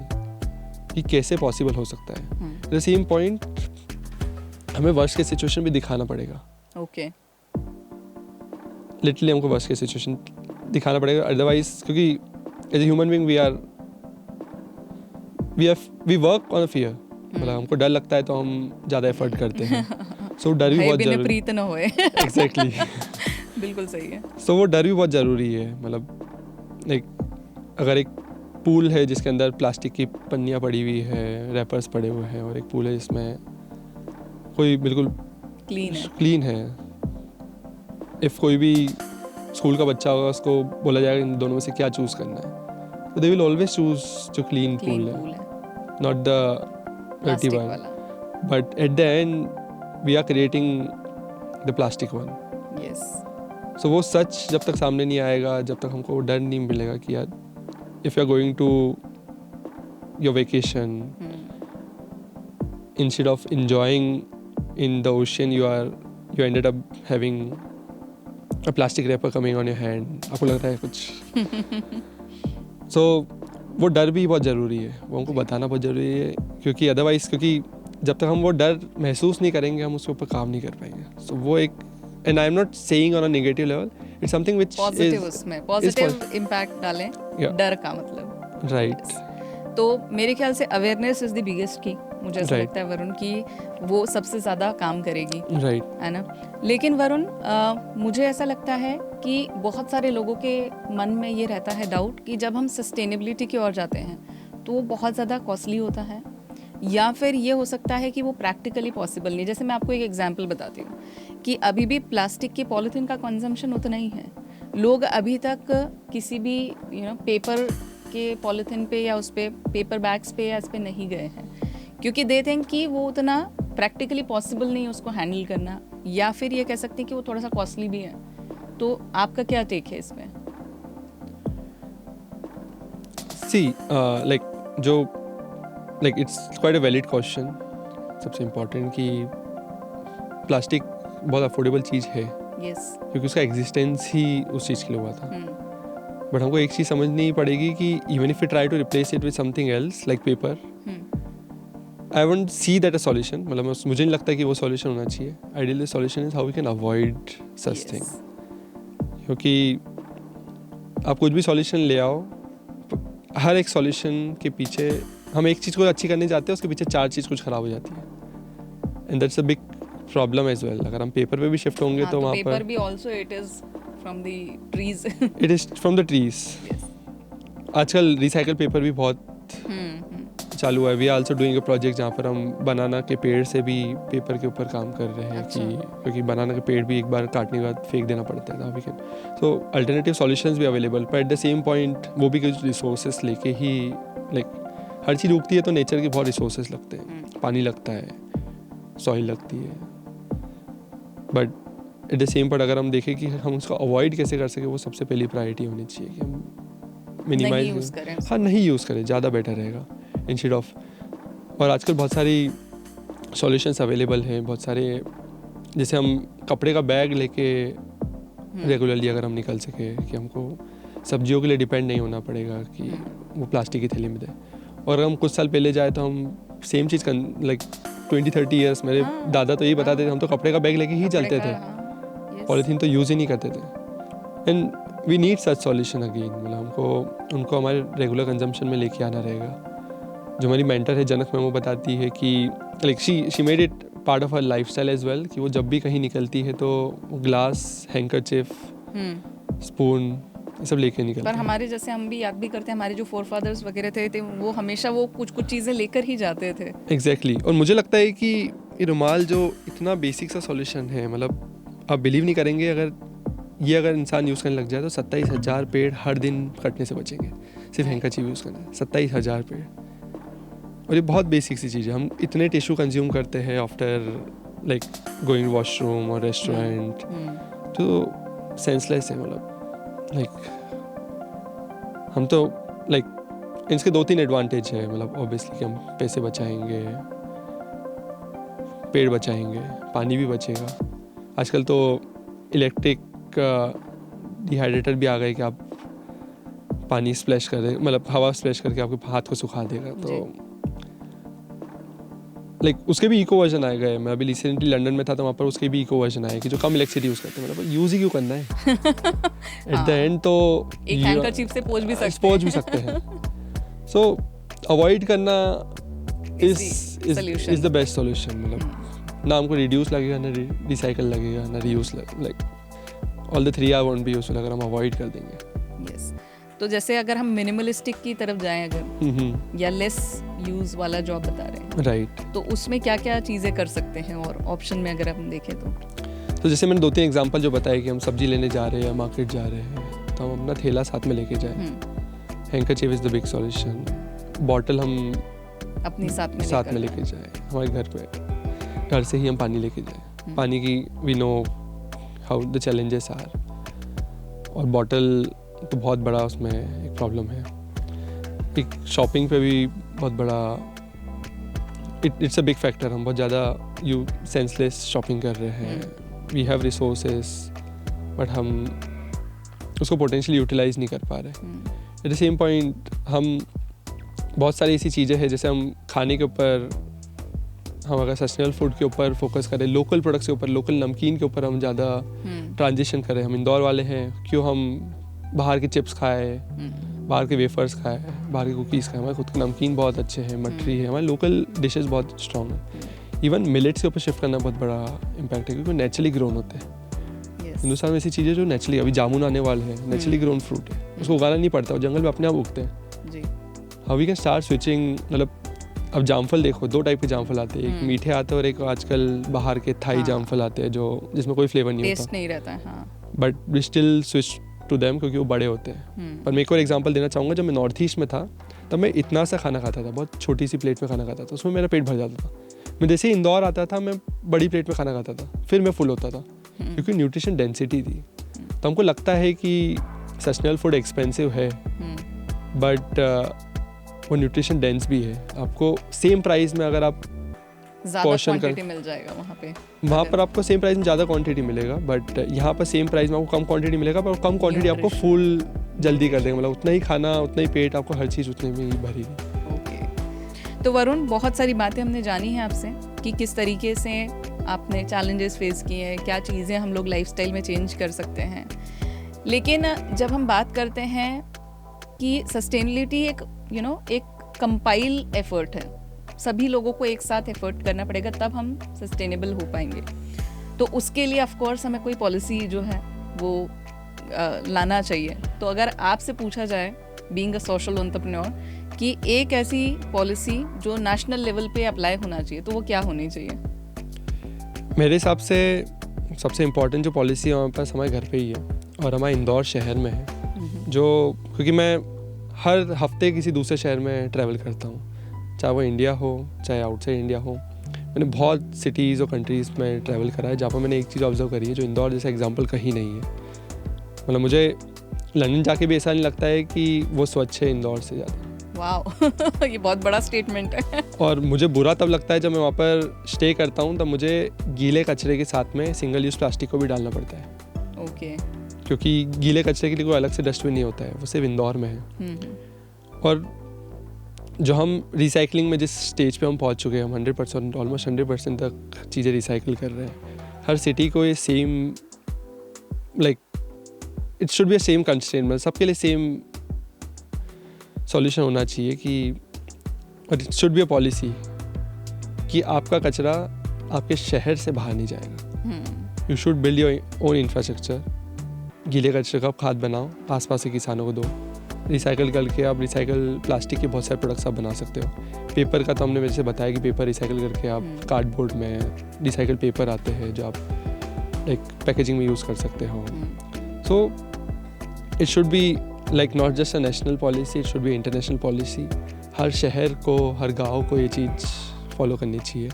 S2: कि कैसे पॉसिबल हो सकता है। एट द सेम पॉइंट हमें वर्स्ट के सिचुएशन भी दिखाना पड़ेगा।
S1: ओके,
S2: लिटरली हमको वर्स्ट के सिचुएशन दिखाना पड़ेगा, अदरवाइज क्योंकि as a human being we work on a fear. मतलब हमको डर लगता है तो हम ज़्यादा एफर्ट करते हैं। सो डर भी
S1: भय
S2: बहुत
S1: बिना
S2: जरूरी
S1: प्रीत न होए।
S2: एग्जैक्टली।
S1: बिल्कुल सही है।
S2: सो वो डर भी बहुत ज़रूरी है। मतलब लाइक अगर एक पूल है जिसके अंदर प्लास्टिक की पन्नियाँ पड़ी हुई है, रैपर्स पड़े हुए हैं, और एक पूल है जिसमें कोई बिल्कुल क्लीन है, इफ़ कोई भी स्कूल का बच्चा होगा उसको बोला जाएगा इन दोनों में से क्या चूज़ करना है, तो दे विल ऑलवेज चूज जो क्लीन पूल है, not the dirty
S1: plastic
S2: one.
S1: वाला।
S2: But at the end, we are creating the plastic one.
S1: Yes,
S2: So वो सच जब तक सामने नहीं आएगा, जब तक हमको डर नहीं मिलेगा कि यार if you are going to your vacation, instead of enjoying in the ocean, you ended up having a plastic wrapper coming on your hand. आपको लग रहा है कुछ। So वो डर भी बहुत ज़रूरी है, वो हमको बताना बहुत ज़रूरी है, क्योंकि अदरवाइज जब तक हम वो डर महसूस नहीं करेंगे हम उसके ऊपर काम नहीं कर पाएंगे। सो वो एक, and I am not saying on a negative level, it's something which
S1: positive, उसमें पॉजिटिव इम्पैक्ट डालें। डर का मतलब
S2: राइट।
S1: तो मेरे ख्याल से अवेयरनेस इज द बिगेस्ट की, मुझे ऐसा लगता है वरुण कि वो सबसे ज़्यादा काम करेगी,
S2: राइट,
S1: है ना। लेकिन वरुण, मुझे ऐसा लगता है कि बहुत सारे लोगों के मन में ये रहता है डाउट कि जब हम सस्टेनेबिलिटी की ओर जाते हैं तो वो बहुत ज़्यादा कॉस्टली होता है, या फिर ये हो सकता है कि वो प्रैक्टिकली पॉसिबल नहीं। जैसे मैं आपको एक एग्जांपल बताती हूँ कि अभी भी प्लास्टिक की पॉलीथीन का कंजम्पशन उतना ही है। लोग अभी तक किसी भी पेपर के पॉलीथीन पे या उस पे पेपर बैग्स पे या इस पे नहीं गए हैं, क्योंकि दे थिंक कि वो उतना प्रैक्टिकली पॉसिबल नहीं है उसको हैंडल करना, या फिर ये कह सकते हैं कि वो थोड़ा सा कॉस्टली भी है। तो आपका क्या टेक है इस पे?
S2: See like it's quite a valid question. सबसे इम्पोर्टेंट कि प्लास्टिक बहुत अफोर्डेबल चीज़ है,
S1: यस,
S2: क्योंकि उसका एग्जिस्टेंस ही उस चीज़ के लिए हुआ था। बट हमको एक चीज़ समझनी पड़ेगी कि even if you try to replace it with something else like paper, I won't see that a solution. मतलब मुझे नहीं लगता कि वो सॉल्यूशन होना चाहिए। Ideal solution is how we can avoid such thing, क्योंकि आप कुछ भी सॉल्यूशन ले आओ, हर एक सॉल्यूशन के पीछे हम एक चीज़ को अच्छी करने जाते हैं, उसके पीछे चार चीज़ कुछ ख़राब हो जाती है, and that's a big problem as well. अगर हम पेपर पे भी शिफ्ट होंगे तो वहाँ पर
S1: पेपर भी also it is from the trees.
S2: It is from the trees. आजकल रिसाइकल पेपर भी बहुत चालू है। We are also doing a project जहाँ पर हम बनाना के पेड़ से भी पेपर के ऊपर काम कर रहे हैं।
S1: अच्छा।
S2: कि क्योंकि बनाना के पेड़ भी एक बार काटने के बाद फेंक देना पड़ता है, we can so alternative solutions भी अवेलेबल, पर एट द सेम पॉइंट वो भी कुछ रिसोर्सेज लेके ही, लाइक हर चीज़ उगती है तो नेचर के बहुत रिसोर्सेज लगते हैं, पानी लगता है, सॉइल लगती है, but at the same point अगर हम देखें कि हम उसको अवॉइड कैसे कर सके, वो सबसे पहली प्रायोरिटी होनी चाहिए कि हम मिनिमाइज
S1: करें।
S2: हाँ, नहीं यूज़ करें, ज़्यादा बेटर रहेगा इंस्टेड ऑफ। और आजकल बहुत सारी सॉल्यूशंस अवेलेबल हैं, बहुत सारे, जैसे हम कपड़े का बैग लेके रेगुलरली अगर हम निकल सके, कि हमको सब्जियों के लिए डिपेंड नहीं होना पड़ेगा कि वो प्लास्टिक की थैली में दे। और अगर हम कुछ साल पहले जाए तो हम सेम चीज़ लाइक 20-30 ईयर्स, मेरे दादा तो यही बताते थे, हम तो कपड़े का बैग लेके ही चलते थे, पॉलीथीन तो यूज़ ही नहीं करते थे। And we need such solution again. मतलब हमको उनको हमारे रेगुलर कंजम्पशन में लेके आना रहेगा। जो हमारी मेंटर है जनक मैम, वो बताती है कि like she made it part of her lifestyle as well, कि वो जब भी कहीं निकलती है तो ग्लास, हैंकरचिफ, स्पून, ये सब लेके निकलते हैं।
S1: पर हमारे जैसे हम भी याद भी करते हैं, हमारे जो फोर फादर्स वगैरह थे वो हमेशा वो कुछ चीज़ें लेकर ही जाते थे।
S2: एग्जैक्टली। और मुझे लगता है कि ये रुमाल जो इतना बेसिक सा सॉल्यूशन है, मतलब आप बिलीव नहीं करेंगे, अगर इंसान यूज़ करने लग जाए तो 27,000 पेड़ हर दिन कटने से बचेंगे, सिर्फ हैंकरचिफ यूज़ करना है। 27,000 पेड़, और ये बहुत बेसिक सी चीज़ है। हम इतने टिश्यू कंज्यूम करते हैं आफ्टर लाइक गोइंग वॉशरूम और रेस्टोरेंट, तो सेंसलेस है। मतलब लाइक हम तो लाइक इसके 2-3 एडवांटेज है। मतलब ऑब्वियसली कि हम पैसे बचाएंगे, पेड़ बचाएंगे, पानी भी बचेगा। आजकल तो इलेक्ट्रिक डिहाइड्रेटर भी आ गए कि आप पानी स्प्लैश कर दे, मतलब हवा स्प्लैश करके आपके हाथ को सुखा देगा। तो लाइक उसके भी इको वर्जन आए गए। मैं अभी रिसेंटली लंदन में था तो वहाँ पर उसके भी इको वर्जन आए कि जो कम इलेक्ट्रिसिटी यूज़ करते हैं। मतलब यूज़ ही क्यों करना है एट द एंड। तो
S1: एक हैंकरचीफ से पोंछ भी सकते हैं।
S2: सो अवॉइड करना इज द बेस्ट सॉल्यूशन। मतलब ना हमको रिड्यूस लगेगा, ना रिसाइकल लगेगा, ना reuse. Like all the three R won't be useful अगर हम अवॉइड कर देंगे।
S1: यस। तो जैसे अगर हम मिनिमलिस्टिक की तरफ जाएं अगर, या लेस यूज वाला जो आप बता रहे हैं,
S2: राइट,
S1: तो उसमें क्या क्या चीज़ें कर सकते हैं? और ऑप्शन में अगर हम देखें तो
S2: जैसे मैंने 2-3 एग्जांपल जो बताए कि हम सब्जी लेने जा रहे हैं या मार्केट जा रहे हैं तो हम अपना थैला साथ में लेके जाएं। Handkerchief is the big solution. Bottle हम
S1: अपनी साथ में
S2: लेके जाएं। हमारे घर से ही हम पानी लेके जाएं। पानी की we know how the challenges are. और बॉटल तो बहुत बड़ा उसमें एक प्रॉब्लम है। एक शॉपिंग पे भी बहुत बड़ा इट्स अ बिग फैक्टर। हम बहुत ज़्यादा सेंसलेस शॉपिंग कर रहे हैं। वी हैव रिसोर्सेस बट हम उसको पोटेंशियली यूटिलाइज नहीं कर पा रहे। एट द सेम पॉइंट हम बहुत सारी ऐसी चीज़ें हैं जैसे हम खाने के ऊपर, हम अगर सस्टेनेबल फूड के ऊपर फोकस करें, लोकल प्रोडक्ट्स के ऊपर, लोकल नमकीन के ऊपर हम ज़्यादा ट्रांजिशन करें। हम इंदौर वाले हैं, क्यों हम बाहर के चिप्स खाए, बाहर के वेफर्स खाए, बाहर के कुकीज़ खाए? हमारे खुद के नमकीन बहुत अच्छे हैं, मटरी है, हमारे लोकल डिशेस बहुत स्ट्रॉन्ग हैं। इवन मिलेट्स के ऊपर शिफ्ट करना बहुत बड़ा इम्पैक्ट है क्योंकि नेचुरली ग्रोन होते हैं। हिंदुस्तान में ऐसी चीज़ें जो नेचुरली, अभी जामुन आने वाले हैं, नेचुरली ग्रोन फ्रूट है, उसको उगाना नहीं पड़ता, वो जंगल में अपने आप उगते हैं। How we can start switching. मतलब अब जामफल देखो, 2 टाइप के जामफल आते हैं, एक मीठे आते हैं और एक आजकल बाहर के थाई जामफल आते हैं जो जिसमें कोई फ्लेवर नहीं होता,
S1: टेस्ट नहीं रहता है।
S2: But we still switch to them क्योंकि वो बड़े होते हैं। पर मैं एक और एग्जांपल देना चाहूँगा। जब मैं नॉर्थ ईस्ट में था तब मैं इतना सा खाना खाता था, बहुत छोटी सी प्लेट में खाना खाता था, उसमें मेरा पेट भर जाता था। मैं जैसे ही इंदौर आता था मैं बड़ी प्लेट में खाना खाता था, फिर मैं फुल होता था क्योंकि न्यूट्रिशन डेंसिटी थी। तो हमको लगता है कि सस्टेनेबल फूड एक्सपेंसिव है बट वो न्यूट्रिशन डेंस भी है। आपको सेम प्राइस में अगर आप
S1: पोर्शन मिल जाएगा
S2: वहाँ पर आपको सेम प्राइस में ज़्यादा क्वांटिटी मिलेगा, बट यहाँ पर सेम प्राइस में आपको कम क्वांटिटी मिलेगा, पर कम क्वांटिटी आपको फुल जल्दी कर देगा। मतलब उतना ही खाना, उतना ही पेट, आपको हर चीज़ उतने में ही भरेगी।
S1: ओके। तो वरुण, बहुत सारी बातें हमने जानी हैं आपसे कि किस तरीके से आपने चैलेंजेस फेस किए हैं, क्या चीज़ें हम लोग लाइफस्टाइल में चेंज कर सकते हैं। लेकिन जब हम बात करते हैं कि सस्टेनेबिलिटी एक कंपाइल एफर्ट है, सभी लोगों को एक साथ एफर्ट करना पड़ेगा तब हम सस्टेनेबल हो पाएंगे। तो उसके लिए ऑफ कोर्स हमें कोई पॉलिसी जो है वो लाना चाहिए। तो अगर आपसे पूछा जाए बीइंग अ सोशल एंटरप्रेन्योर कि एक ऐसी पॉलिसी जो नेशनल लेवल पे अप्लाई होना चाहिए, तो वो क्या होनी चाहिए?
S2: मेरे हिसाब से सबसे इम्पोर्टेंट जो पॉलिसी है हमारे पास हमारे घर पे ही है और हमारे इंदौर शहर में है। जो क्योंकि मैं हर हफ्ते किसी दूसरे शहर में ट्रैवल करता हूँ, चाहे वो इंडिया हो चाहे आउटसाइड इंडिया हो। मैंने बहुत सिटीज़ और कंट्रीज़ में ट्रैवल करा है जहाँ पर मैंने एक चीज़ ऑब्जर्व करी है जो इंदौर जैसा एग्जांपल कहीं नहीं है। मतलब मुझे लंदन जाके भी ऐसा नहीं लगता है कि वो स्वच्छ है इंदौर से ज़्यादा।
S1: वाह ये बहुत बड़ा स्टेटमेंट है।
S2: और मुझे बुरा तब लगता है जब मैं वहाँ पर स्टे करता हूँ, तब मुझे गीले कचरे के साथ में सिंगल यूज़ प्लास्टिक को भी डालना पड़ता है।
S1: ओके।
S2: क्योंकि गीले कचरे के लिए कोई अलग से डस्टबिन नहीं होता है, वो सिर्फ इंदौर में है। और जो हम रिसाइकलिंग में जिस स्टेज पे हम पहुंच चुके हैं, हम 100% ऑलमोस्ट 100% तक चीज़ें रिसाइकिल कर रहे हैं। हर सिटी को ये same like it should be a same constraint, मतलब सबके लिए सेम सॉल्यूशन होना चाहिए कि और it should be a policy कि आपका कचरा आपके शहर से बाहर नहीं जाएगा। You should build your own infrastructure. गीले कचरे का आप खाद बनाओ, आसपास के किसानों को दो, रिसाइकिल करके आप रिसाइकल प्लास्टिक के बहुत सारे प्रोडक्ट्स आप बना सकते हो। पेपर का तो हमने वैसे बताया कि पेपर रिसाइकिल करके आप कार्डबोर्ड में रिसाइकिल पेपर आते हैं जो आप लाइक पैकेजिंग में यूज़ कर सकते हो। So it should be like not just a national policy, it should be international policy. हर शहर को, हर गाँव को ये चीज़ फॉलो करनी चाहिए।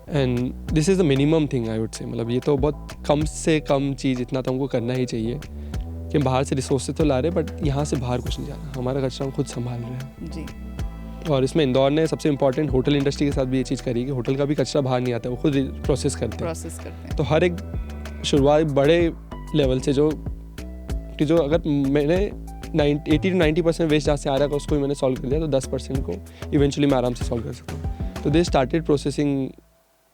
S2: And this is the minimum thing I would say. मतलब ये तो बहुत कम से कम चीज़, इतना तो हमको करना ही चाहिए कि हम बाहर से रिसोर्सेज तो ला रहे हैं बट यहाँ से बाहर कुछ नहीं जाना, हमारा कचरा हम खुद संभाल रहे हैं
S1: जी।
S2: और इसमें इंदौर ने सबसे इम्पोर्टेंट होटल इंडस्ट्री के साथ भी ये चीज़ करी कि होटल का भी कचरा बाहर नहीं आता, वो खुद प्रोसेस करते हैं। तो हर एक शुरुआत बड़े लेवल से जो अगर मैंने 80 to 90% वेस्ट जहाँ से आ रहा है उसको भी मैंने सॉल्व कर दिया, तो 10% को इवेंचुअली मैं आराम से सॉल्व कर सकता हूँ। तो दे स्टार्टेड प्रोसेसिंग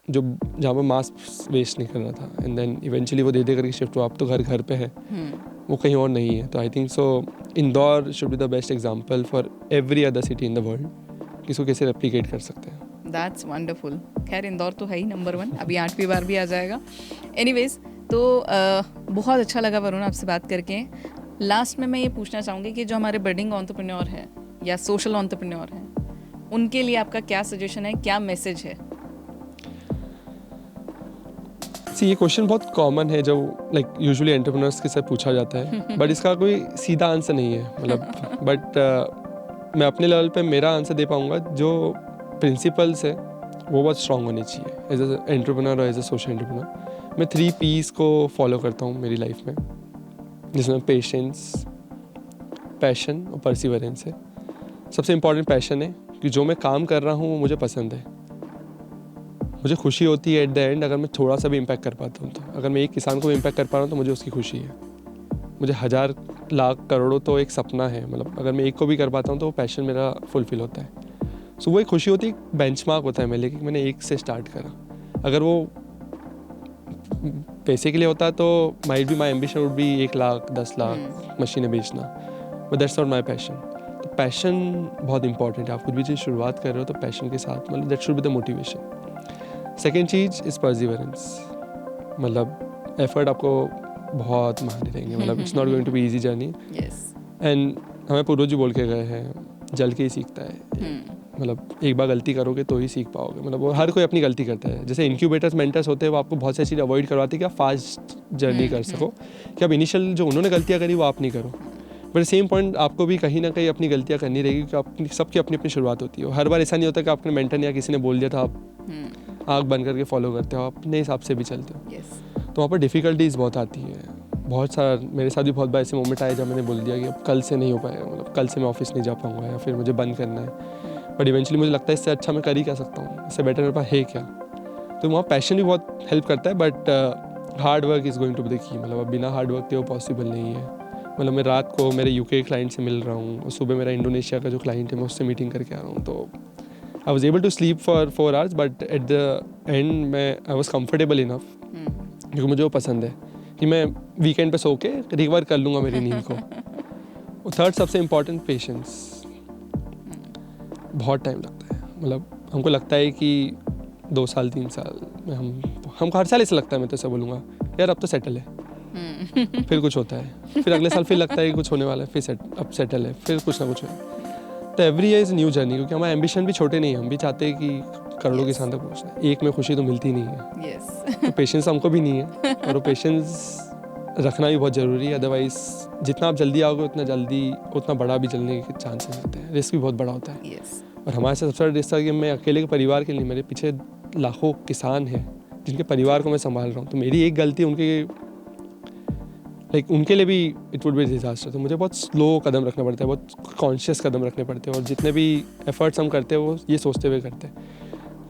S2: जो जहाँ पर मास वेस्ट नहीं कर रहा था, एंड देन इवेंचुअली वो दे करके शिफ्ट हुआ। अब तो घर पे है, वो कहीं और नहीं है। तो I think so Indore should be the best example for every other city in the world कि इसको कैसे रेप्लिकेट कर सकते हैं।
S1: That's wonderful. खैर इंदौर तो है ही नंबर 1, अभी 8वीं बार भी आ जाएगा। एनीवेज, तो बहुत अच्छा लगा वरुण आपसे बात करके। लास्ट में मैं ये पूछना चाहूँगी कि जो हमारे बडिंग एंटरप्रेन्योर हैं या सोशल एंटरप्रेन्योर हैं, उनके लिए आपका क्या सजेशन है, क्या मैसेज है?
S2: ये क्वेश्चन बहुत कॉमन है जो लाइक यूजुअली एंटरप्रेन्योर्स के साथ पूछा जाता है, बट इसका कोई सीधा आंसर नहीं है, मतलब बट मैं अपने लेवल पे मेरा आंसर दे पाऊँगा। जो प्रिंसिपल्स है वो बहुत स्ट्रांग होने चाहिए एज ए एंटरप्रेन्योर और एज ए सोशल एंटरप्रेन्योर। मैं 3 P's को फॉलो करता हूँ मेरी लाइफ में, जिसमें पेशेंस, पैशन और परसिवरेंस है। सबसे इम्पॉर्टेंट पैशन है कि जो मैं काम कर रहा हूँ वो मुझे पसंद है। मुझे खुशी होती है एट द एंड अगर मैं थोड़ा सा भी इम्पैक्ट कर पाता हूँ। तो अगर मैं एक किसान को भी इम्पैक्ट कर पा रहा हूँ तो मुझे उसकी खुशी है। मुझे 1000 लाख करोड़ों तो एक सपना है, मतलब अगर मैं एक को भी कर पाता हूँ तो वो पैशन मेरा फुलफिल होता है। सो वो एक खुशी होती है, एक बेंचमार्क होता है मेरे लिए कि मैंने एक से स्टार्ट करा। अगर वो पैसे के लिए होता तो might be my ambition would be 1 lakh 10 lakh मशीनें बेचना, but that's not my passion. तो पैशन बहुत इंपॉर्टेंट है। आप कुछ भी चीज़ शुरुआत कर रहे हो तो पैशन के साथ, मतलब that should be the motivation. Second चीज़ इज़ परसिवरेंस, मतलब एफर्ट आपको बहुत मारने रहेंगे, मतलब it's not going to be easy journey. And हमें पूर्वज जी बोल के गए हैं, जल के ही सीखता है। मतलब एक बार गलती करोगे तो ही सीख पाओगे, मतलब वो हर कोई अपनी गलती करता है। जैसे इंक्यूबेटर्स मेंटर्स होते हैं, वो आपको बहुत सी चीज़ अवॉइड करवाते हैं कि आप फास्ट जर्नी कर सको, कि आप इनिशियल जो उन्होंने गलतियाँ करी वो आप नहीं करो। बट सेम पॉइंट आपको भी कहीं ना कहीं अपनी गलतियाँ करनी रहेगी, क्योंकि सबकी अपनी अपनी शुरुआत होती है। हर बार ऐसा नहीं होता कि आपने मेंटर या किसी ने बोल दिया था आप आँख बंद करके फॉलो करते हो, अपने हिसाब से भी चलते हो। तो वहाँ पर डिफ़िकल्टीज़ बहुत आती है। बहुत सारा मेरे साथ भी बहुत बार ऐसे मोमेंट आए जब मैंने बोल दिया कि अब कल से नहीं हो पाएगा, मतलब कल से मैं ऑफिस नहीं जा पाऊँगा या फिर मुझे बंद करना है। बट इवेंचुअली मुझे लगता है इससे अच्छा मैं कर ही क्या सकता हूँ, इससे बेटर मेरे पास है क्या। तो वहाँ पैशन भी बहुत हेल्प करता है, but hard work is going to be the key. मतलब अब बिना हार्ड वर्क के वो पॉसिबल नहीं है। मतलब मैं रात को मेरे UK क्लाइंट से मिल रहा हूँ और सुबह मेरा इंडोनेशिया का जो क्लाइंट है मैं उससे मीटिंग करके आ रहा हूँ। तो I was able to sleep for 4 hours, but at the end I was comfortable enough, क्योंकि मुझे वो पसंद है कि मैं वीकेंड पे सो के रिकवर कर लूँगा मेरी नींद को। और थर्ड सबसे इम्पॉर्टेंट पेशेंस। बहुत टाइम लगता है, मतलब हमको लगता है कि 2 साल 3 साल में हमको हर साल ऐसा लगता है, मैं तो ऐसा बोलूँगा यार अब तो सेटल है, फिर कुछ होता है, फिर अगले साल फिर लगता है कि कुछ होने वाला है, फिर अब सेटल है, फिर कुछ ना कुछ है। तो every year is new journey, क्योंकि हमारा एम्बिशन भी छोटे नहीं है। हम भी चाहते हैं कि करोड़ों के स्थान तक पहुँचना है। एक में खुशी तो मिलती नहीं है। तो पेशेंस हमको भी नहीं है, और वो पेशेंस रखना भी बहुत ज़रूरी है। अदरवाइज जितना आप जल्दी आओगे उतना बड़ा भी जलने के चांसेस होते हैं, रिस्क भी बहुत बड़ा होता है। और हमारे साथ सबसे बड़ा रिस्क था कि मैं अकेले के परिवार के लिए, मेरे पीछे लाखों किसान हैं जिनके परिवार को मैं संभाल रहा हूँ। तो मेरी एक गलती उनके लिए भी इट वुड बी डिजास्टर। तो मुझे बहुत स्लो कदम रखना पड़ता है, बहुत कॉन्शियस कदम रखने पड़ते हैं, और जितने भी एफर्ट्स हम करते हैं वो ये सोचते हुए करते हैं।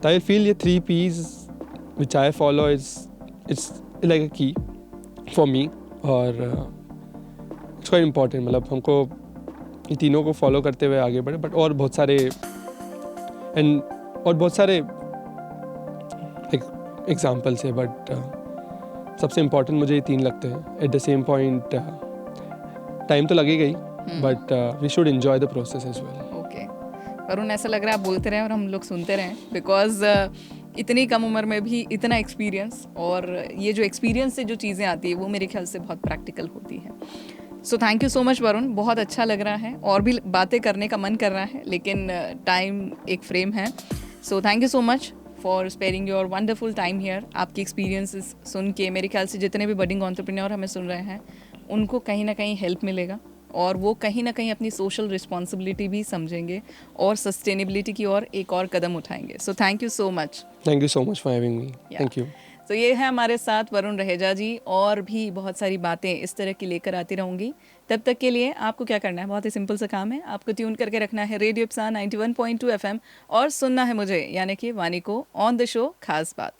S2: तो आई फील ये 3 P's which I follow it's like अ की फॉर मी, और इट्स क्वाइट इम्पॉर्टेंट। मतलब हमको ये तीनों को फॉलो करते हुए आगे बढ़े। बट और बहुत सारे एग्जाम्पल्स है, बट सबसे इम्पॉर्टेंट मुझे ये 3 लगते हैं। At the same point time तो लगेगा ही, but we should enjoy the process as well.
S1: Okay Varun, ऐसा लग रहा है आप बोलते रहें और हम लोग सुनते रहें, बिकॉज इतनी कम उम्र में भी इतना एक्सपीरियंस, और ये जो एक्सपीरियंस से जो चीज़ें आती है वो मेरे ख्याल से बहुत प्रैक्टिकल होती है। So thank you so much Varun, बहुत अच्छा लग रहा है, और भी बातें करने का मन कर रहा है, लेकिन टाइम एक फ्रेम है। So thank you so much for sparing your wonderful time here. आपकी एक्सपीरियंसेस सुन के मेरे ख्याल से जितने भी बडिंग एंटरप्रेन्योर हमें सुन रहे हैं उनको कहीं ना कहीं हेल्प मिलेगा, और वो कहीं ना कहीं अपनी सोशल रिस्पॉन्सिबिलिटी भी समझेंगे और सस्टेनेबिलिटी की ओर एक और कदम उठाएंगे। So thank you so much.
S2: Thank you so much for having me. Thank you.
S1: तो ये है हमारे साथ वरुण रहेजा जी, और भी बहुत सारी बातें इस तरह की लेकर आती रहूँगी। तब तक के लिए आपको क्या करना है, बहुत ही सिंपल सा काम है, आपको ट्यून करके रखना है रेडियो इप्सा 91.2 FM और सुनना है मुझे यानी कि वानी को ऑन द शो खास बात।